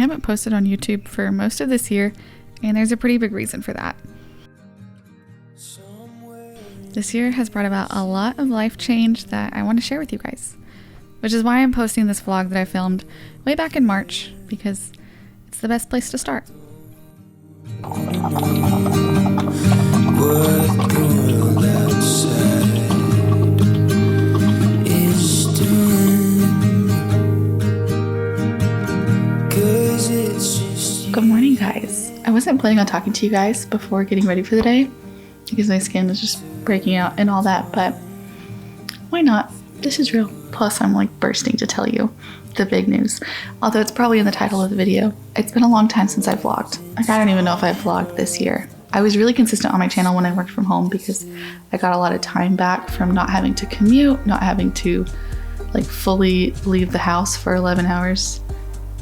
haven't posted on YouTube for most of this year, and there's a pretty big reason for that. This year has brought about a lot of life change that I want to share with you guys, which is why I'm posting this vlog that I filmed way back in March, because it's the best place to start. Good morning, guys. I wasn't planning on talking to you guys before getting ready for the day because my skin is just breaking out and all that, but why not? This is real. Plus, I'm like bursting to tell you the big news. Although it's probably in the title of the video. It's been a long time since I vlogged. Like, I don't even know if I vlogged this year. I was really consistent on my channel when I worked from home because I got a lot of time back from not having to commute, not having to like fully leave the house for 11 hours,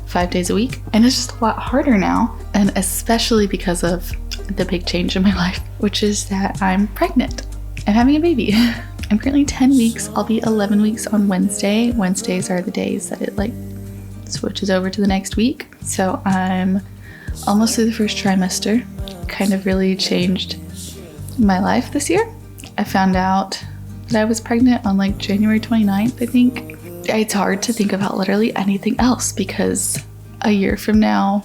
5 days a week. And it's just a lot harder now. And especially because of the big change in my life, which is that I'm pregnant. I'm having a baby. I'm currently 10 weeks. I'll be 11 weeks on Wednesday. Wednesdays are the days that it like switches over to the next week. So I'm almost through the first trimester. Kind of really changed my life this year. I found out that I was pregnant on like January 29th, I think. It's hard to think about literally anything else because a year from now,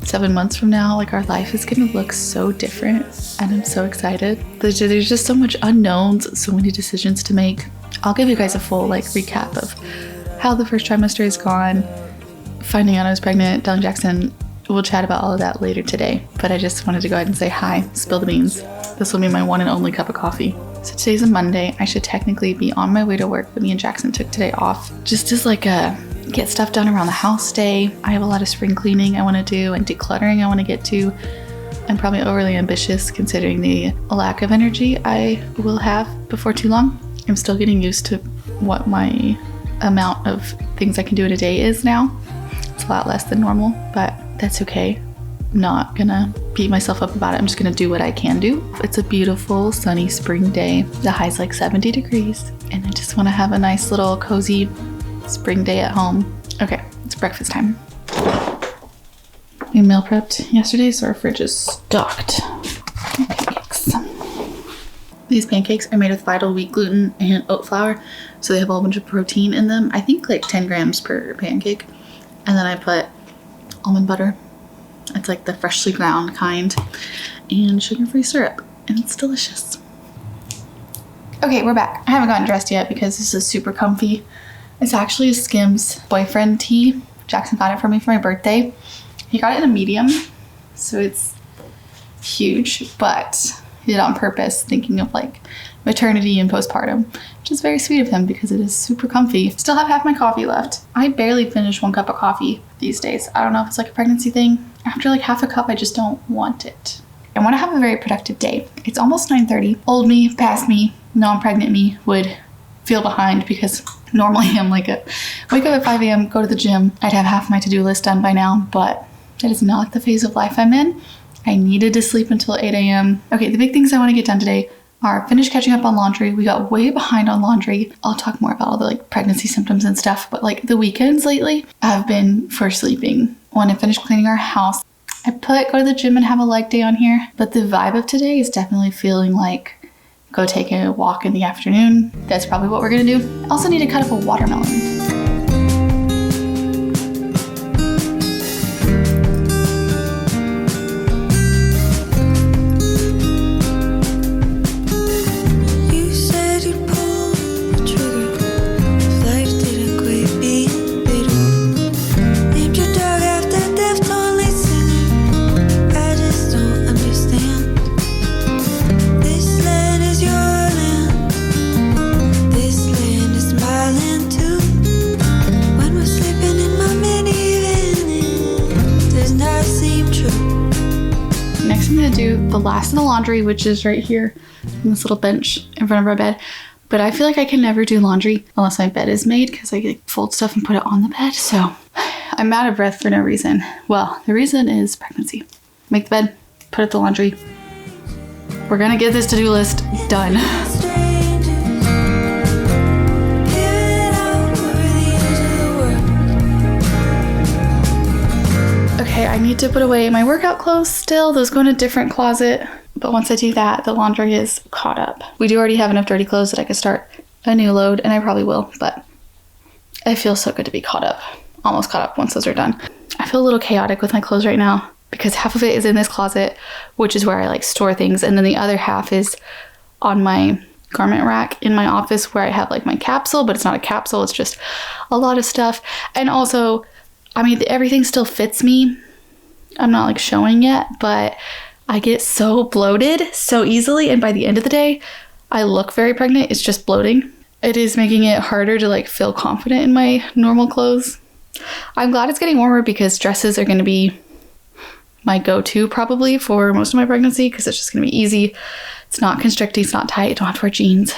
7 months from now, like our life is gonna look so different, and I'm so excited. There's just so much unknowns, so many decisions to make. I'll give you guys a full like recap of how the first trimester has gone, finding out I was pregnant, telling Jackson. We'll chat about all of that later today, but I just wanted to go ahead and say hi, spill the beans. This will be my one and only cup of coffee. So today's a Monday. I should technically be on my way to work, but me and Jackson took today off just as like a get stuff done around the house day. I have a lot of spring cleaning I want to do and decluttering I want to get to. I'm probably overly ambitious considering the lack of energy I will have before too long. I'm still getting used to what my amount of things I can do in a day is now. It's a lot less than normal, but that's okay. I'm not gonna beat myself up about it. I'm just gonna do what I can do. It's a beautiful sunny spring day. The high's like 70 degrees and I just wanna have a nice little cozy spring day at home. Okay, it's breakfast time. We meal prepped yesterday, so our fridge is stocked. Pancakes. These pancakes are made with Vital wheat gluten and oat flour, so they have a whole bunch of protein in them. I think like 10 grams per pancake. And then I put almond butter. It's like the freshly ground kind, and sugar-free syrup, and it's delicious. Okay, we're back. I haven't gotten dressed yet because this is super comfy. It's actually a Skims boyfriend tee. Jackson got it for me for my birthday. He got it in a medium, so it's huge, but he did it on purpose, thinking of like maternity and postpartum, which is very sweet of him because it is super comfy. Still have half my coffee left. I barely finish 1 cup of coffee these days. I don't know if it's like a pregnancy thing. After like half a cup, I just don't want it. I want to have a very productive day. It's almost 9:30. Old me, past me, non-pregnant me would feel behind because normally I'm like wake up at 5 a.m., go to the gym. I'd have half my to-do list done by now, but that is not the phase of life I'm in. I needed to sleep until 8 a.m. Okay, the big things I want to get done today are finish catching up on laundry. We got way behind on laundry. I'll talk more about all the like pregnancy symptoms and stuff, but like the weekends lately have been for sleeping. Want to finish cleaning our house. I put go to the gym and have a leg day on here, but the vibe of today is definitely feeling like go take a walk in the afternoon. That's probably what we're gonna do. Also need to cut up a watermelon. The last of the laundry, which is right here on this little bench in front of our bed. But I feel like I can never do laundry unless my bed is made because I like, fold stuff and put it on the bed. So I'm out of breath for no reason. Well, the reason is pregnancy. Make the bed, put up the laundry. We're gonna get this to-do list done. need to put away my workout clothes still. Those go in a different closet. But once I do that, the laundry is caught up. We do already have enough dirty clothes that I could start a new load, and I probably will, but it feels so good to be caught up. Almost caught up once those are done. I feel a little chaotic with my clothes right now because half of it is in this closet, which is where I like store things, and then the other half is on my garment rack in my office where I have like my capsule, but it's not a capsule, it's just a lot of stuff. And also, I mean, everything still fits me. I'm not like showing yet, but I get so bloated so easily, and by the end of the day, I look very pregnant. It's just bloating. It is making it harder to like feel confident in my normal clothes. I'm glad it's getting warmer because dresses are going to be my go-to probably for most of my pregnancy because it's just going to be easy. It's not constricting, it's not tight, I don't have to wear jeans.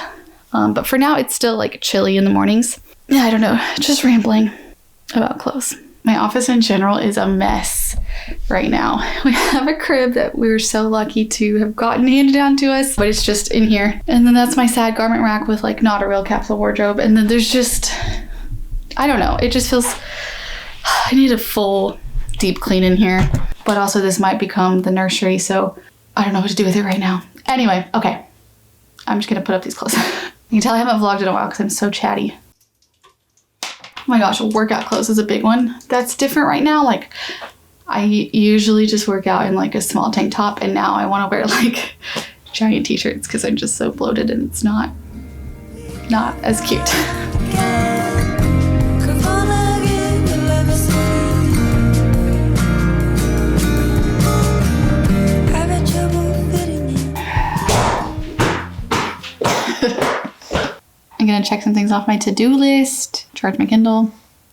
But for now, it's still like chilly in the mornings. Yeah, I don't know, just rambling about clothes. My office in general is a mess right now. We have a crib that we were so lucky to have gotten handed down to us, but it's just in here. And then that's my sad garment rack with like not a real capsule wardrobe. And then there's just, I don't know, it just feels, I need a full deep clean in here. But also this might become the nursery, so I don't know what to do with it right now. Anyway, okay, I'm just gonna put up these clothes. You can tell I haven't vlogged in a while because I'm so chatty. Oh my gosh, workout clothes is a big one. That's different right now. Like, I usually just work out in like a small tank top, and now I want to wear like giant t-shirts because I'm just so bloated and it's not as cute. I'm gonna check some things off my to-do list, charge my Kindle,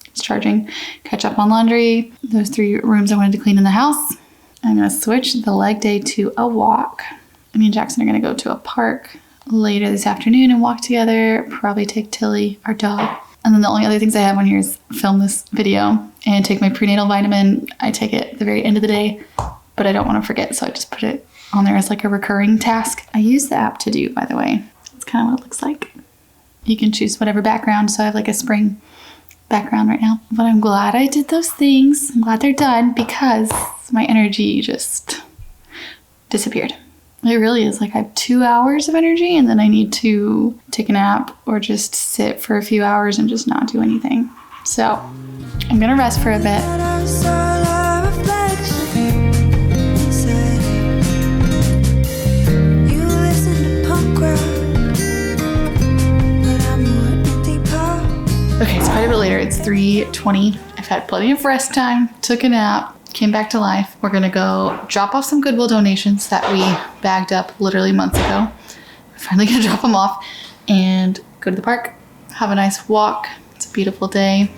it's charging, catch up on laundry, those 3 rooms I wanted to clean in the house. I'm gonna switch the leg day to a walk. Me and Jackson are gonna go to a park later this afternoon and walk together, probably take Tilly, our dog. And then the only other things I have on here is film this video and take my prenatal vitamin. I take it at the very end of the day, but I don't wanna forget, so I just put it on there as like a recurring task. I use the app to do, by the way. That's kind of what it looks like. You can choose whatever background, so I have like a spring background right now. But I'm glad I did those things. I'm glad they're done because my energy just disappeared. It really is like I have 2 hours of energy and then I need to take a nap or just sit for a few hours and just not do anything. So I'm gonna rest for a bit. Okay, it's quite a bit later. It's 3:20. I've had plenty of rest time, took a nap, came back to life. We're gonna go drop off some Goodwill donations that we bagged up literally months ago. We're finally gonna drop them off and go to the park, have a nice walk. It's a beautiful day.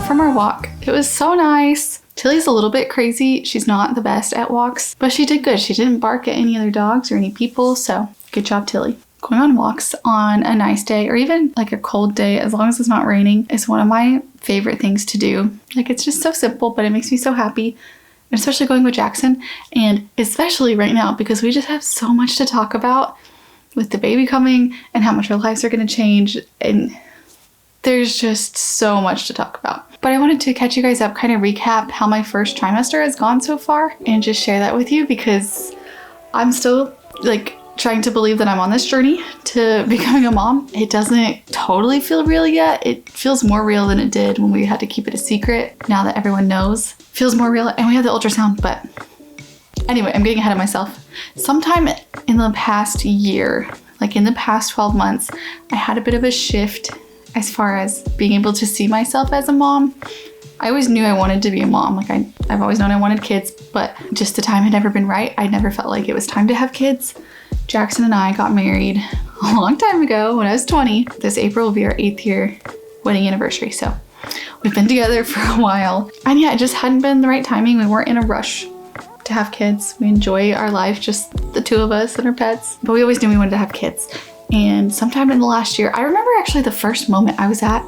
From our walk. It was so nice. Tilly's a little bit crazy. She's not the best at walks, but she did good. She didn't bark at any other dogs or any people, so good job, Tilly. Going on walks on a nice day or even like a cold day, as long as it's not raining, is one of my favorite things to do. Like, it's just so simple, but it makes me so happy, and especially going with Jackson, and especially right now because we just have so much to talk about with the baby coming and how much our lives are going to change, and there's just so much to talk about. But I wanted to catch you guys up, kind of recap how my first trimester has gone so far and just share that with you because I'm still like trying to believe that I'm on this journey to becoming a mom. It doesn't totally feel real yet. It feels more real than it did when we had to keep it a secret. Now that everyone knows, it feels more real, and we have the ultrasound. But anyway, I'm getting ahead of myself. Sometime in the past year, like in the past 12 months, I had a bit of a shift as far as being able to see myself as a mom. I always knew I wanted to be a mom. Like I've always known I wanted kids, but just the time had never been right. I never felt like it was time to have kids. Jackson and I got married a long time ago when I was 20. This April will be our 8th year wedding anniversary. So we've been together for a while. And yeah, it just hadn't been the right timing. We weren't in a rush to have kids. We enjoy our life, just the 2 of us and our pets. But we always knew we wanted to have kids. And sometime in the last year, I remember actually the first moment I was at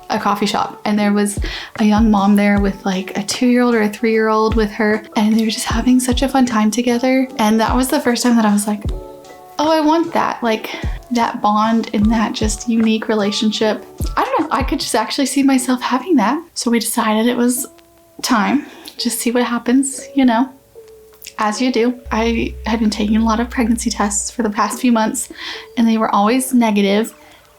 a coffee shop, and there was a young mom there with like a 2-year-old or a 3-year-old with her, and they were just having such a fun time together. And that was the first time that I was like, oh, I want that, like that bond and that just unique relationship. I don't know, I could just actually see myself having that. So we decided it was time, just see what happens, you know, as you do. I had been taking a lot of pregnancy tests for the past few months, and they were always negative,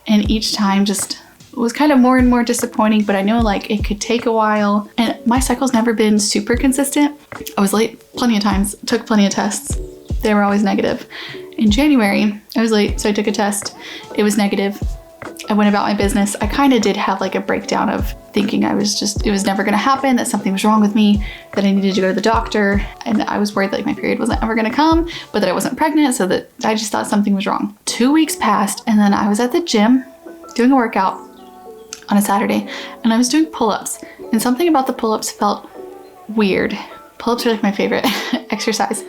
and each time just was kind of more and more disappointing, but I know like it could take a while, and my cycle's never been super consistent. I was late plenty of times, took plenty of tests. They were always negative. In January, I was late, so I took a test. It was negative. I went about my business. I kind of did have like a breakdown of thinking it was never gonna happen, that something was wrong with me, that I needed to go to the doctor, and I was worried that like my period wasn't ever gonna come, but that I wasn't pregnant, so that I just thought something was wrong. 2 weeks passed, and then I was at the gym doing a workout on a Saturday, and I was doing pull-ups, and something about the pull-ups felt weird. Pull-ups are like my favorite exercise.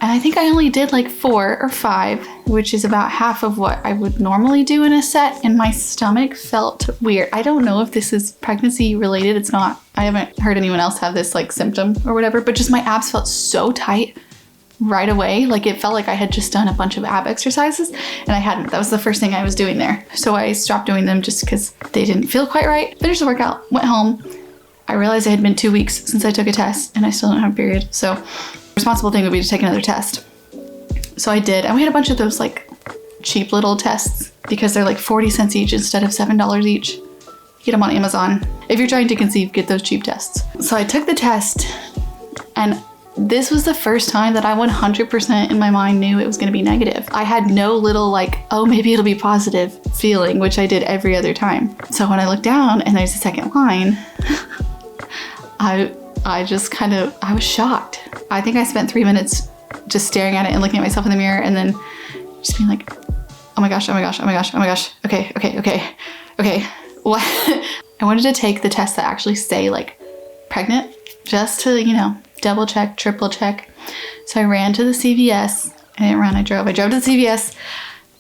And I think I only did like 4 or 5, which is about half of what I would normally do in a set, and my stomach felt weird. I don't know if this is pregnancy related. It's not. I haven't heard anyone else have this like symptom or whatever, but just my abs felt so tight right away. Like it felt like I had just done a bunch of ab exercises, and I hadn't. That was the first thing I was doing there. So I stopped doing them just because they didn't feel quite right. Finished the workout, went home. I realized it had been 2 weeks since I took a test, and I still don't have a period. So responsible thing would be to take another test. So I did, and we had a bunch of those like cheap little tests because they're like 40 cents each instead of $7 each. You get them on Amazon. If you're trying to conceive, get those cheap tests. So I took the test, and this was the first time that I 100% in my mind knew it was going to be negative. I had no little like, oh, maybe it'll be positive feeling, which I did every other time. So when I looked down and there's a second line, I was shocked. I think I spent 3 minutes just staring at it and looking at myself in the mirror, and then just being like, oh my gosh, oh my gosh, oh my gosh, oh my gosh. Okay. What? I wanted to take the tests that actually say like pregnant, just to, you know, double check, triple check. So I ran to the CVS. I didn't run, I drove. I drove to the CVS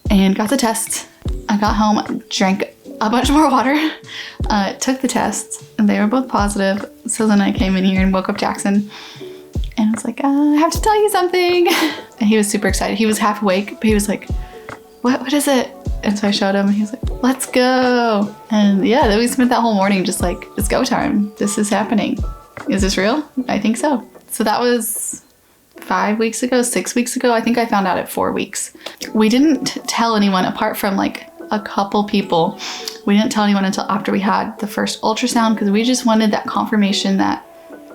and got the test. I got home, drank a bunch more water, took the tests, and they were both positive. So then I came in here and woke up Jackson, and I was like, I have to tell you something. And he was super excited. He was half awake, but he was like, what is it? And so I showed him, and he was like, let's go. And yeah, then we spent that whole morning just like, it's go time. This is happening. Is this real? I think so. So that was 5 weeks ago, 6 weeks ago. I think I found out at 4 weeks. We didn't tell anyone apart from like a couple people. We didn't tell anyone until after we had the first ultrasound, because we just wanted that confirmation that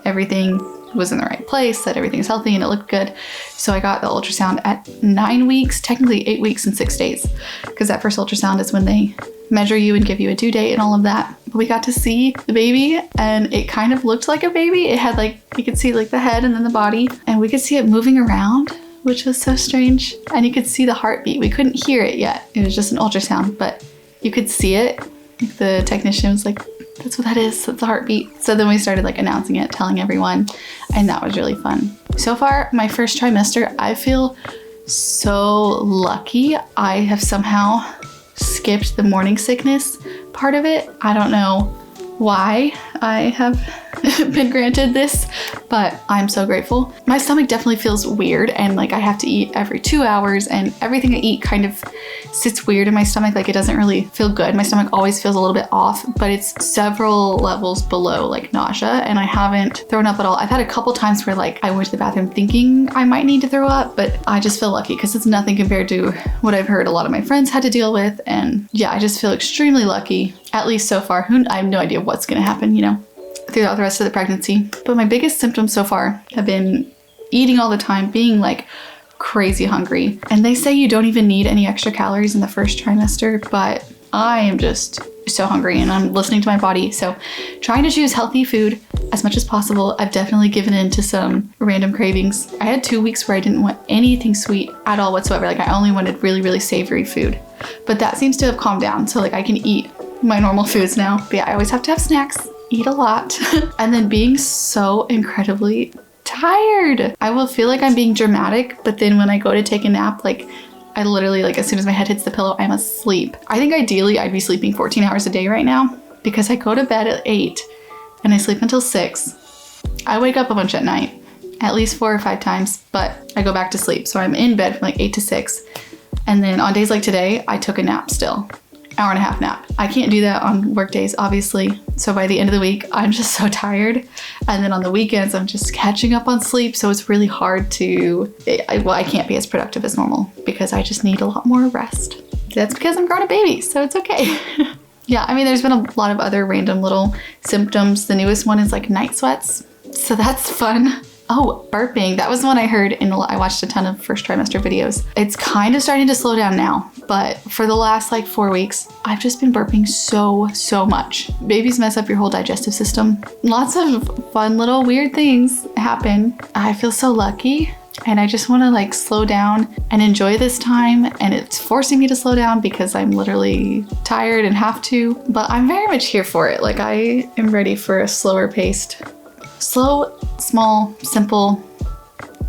everything was in the right place, that everything's healthy and it looked good. So I got the ultrasound at 9 weeks, technically 8 weeks and 6 days, because that first ultrasound is when they measure you and give you a due date and all of that. But we got to see the baby, and it kind of looked like a baby. It had like, you could see like the head and then the body, and we could see it moving around, which was so strange. And you could see the heartbeat. We couldn't hear it yet. It was just an ultrasound, but you could see it. The technician was like, that's what that is, that's a heartbeat. So then we started like announcing it, telling everyone, and that was really fun. So far, my first trimester, I feel so lucky. I have somehow skipped the morning sickness part of it. I don't know why I have been granted this, but I'm so grateful. My stomach definitely feels weird, and like I have to eat every 2 hours, and everything I eat kind of sits weird in my stomach. Like it doesn't really feel good. My stomach always feels a little bit off, but it's several levels below like nausea, and I haven't thrown up at all. I've had a couple times where like I went to the bathroom thinking I might need to throw up, but I just feel lucky because it's nothing compared to what I've heard a lot of my friends had to deal with. And yeah, I just feel extremely lucky, at least so far. I have no idea what's gonna happen, you know, throughout the rest of the pregnancy. But my biggest symptoms so far have been eating all the time, being like crazy hungry. And they say you don't even need any extra calories in the first trimester, but I am just so hungry and I'm listening to my body. So trying to choose healthy food as much as possible. I've definitely given in to some random cravings. I had 2 weeks where I didn't want anything sweet at all whatsoever. Like I only wanted really, really savory food, but that seems to have calmed down. So like I can eat my normal foods now. But yeah, I always have to have snacks, eat a lot. And then being so incredibly tired. I will feel like I'm being dramatic, but then when I go to take a nap, like I literally, like as soon as my head hits the pillow, I'm asleep. I think ideally I'd be sleeping 14 hours a day right now, because I go to bed at 8 and I sleep until 6. I wake up a bunch at night, at least 4 or 5 times, but I go back to sleep. So I'm in bed from like 8 to 6. And then on days like today, I took a nap still. Hour and a half nap. I can't do that on work days, obviously. So by the end of the week, I'm just so tired. And then on the weekends, I'm just catching up on sleep. So it's really hard to, I can't be as productive as normal because I just need a lot more rest. That's because I'm growing a baby, so it's okay. Yeah, I mean, there's been a lot of other random little symptoms. The newest one is like night sweats. So that's fun. Oh, burping. That was one I heard I watched a ton of first trimester videos. It's kind of starting to slow down now, but for the last like 4 weeks, I've just been burping so much. Babies mess up your whole digestive system. Lots of fun little weird things happen. I feel so lucky and I just want to like slow down and enjoy this time. And it's forcing me to slow down because I'm literally tired and have to, but I'm very much here for it. Like I am ready for a slower paced, slow, small, simple,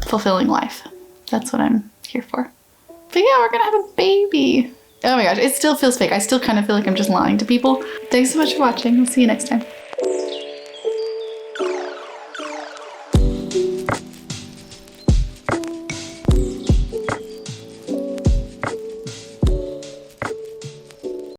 fulfilling life. That's what I'm here for. But yeah, we're gonna have a baby. Oh my gosh, it still feels fake. I still kind of feel like I'm just lying to people. Thanks so much for watching. We'll see you next time.